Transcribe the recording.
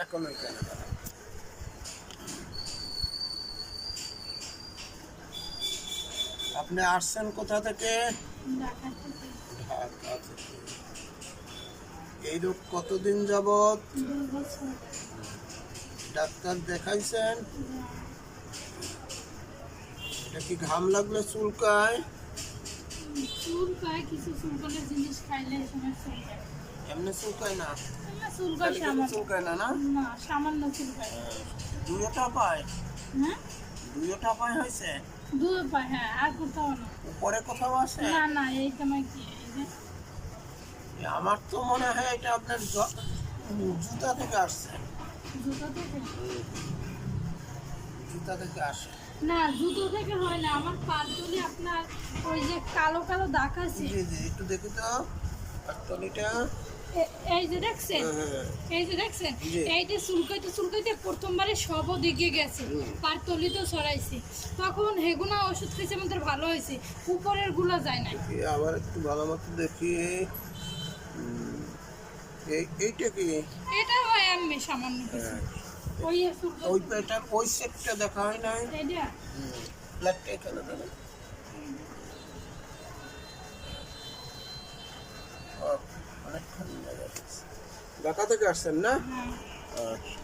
এখন ওইখানে দাঁড়ান। আপনি আসছেন কোথা থেকে? ঢাকা থেকে। এই রোগ কতদিন যাবত? ডাক্তার দেখাইছেন? এটা কি ঘাম লাগলে চুলকায়? চুলকায়, কিছু চুলকালে জিনিস খাইলে সমস্যা হয়। এমনি চুলকায় না? চুলকায় সামান্য। চুলকায় না? না না, সামান্য চুলকায়। দুইটা পায়? হ্যাঁ, দুইটা পায় হয়েছে? দুই পায়। হ্যাঁ, আর কোথাও না। উপরে কোথাও আছে? না না, এই তোমার কি এই যে আমার তো মনে হয় এটা আপনার জুতা থেকে আসছে। জুতো থেকে? জুতা থেকে আসে। না, জুতো থেকে হয় না, আমার পাতলি আপনার ওই যে কালো কালো দাগ আছে। জি জি, একটু দেখি তো পাতলিটা। এই যে দেখছেন, হ্যাঁ, এই যে দেখছেন, জি। এইটা চুলকাইতে চুলকাইতে প্রথমবারে সবও দিকে গেছে, পাতলিতেও ছড়াইছে। তখন হেগুনা ওষুধ খেয়েছে, আমাদের ভালো হয়েছে, উপরের গুলা যায় না। দেখি আবার একটু ভালো মতো দেখি। এইটা কি? এটা হয় আমি সামান্য কিছু। হ্যাঁ, ওই চুলকাইতে ওই পেটা ওই সেটটা দেখা হয় নাই। এইটা ব্লাডটা এখানে দেবেন। অনেকক্ষণ ঢাকা থেকে আসছেন না? হ্যাঁ। আচ্ছা।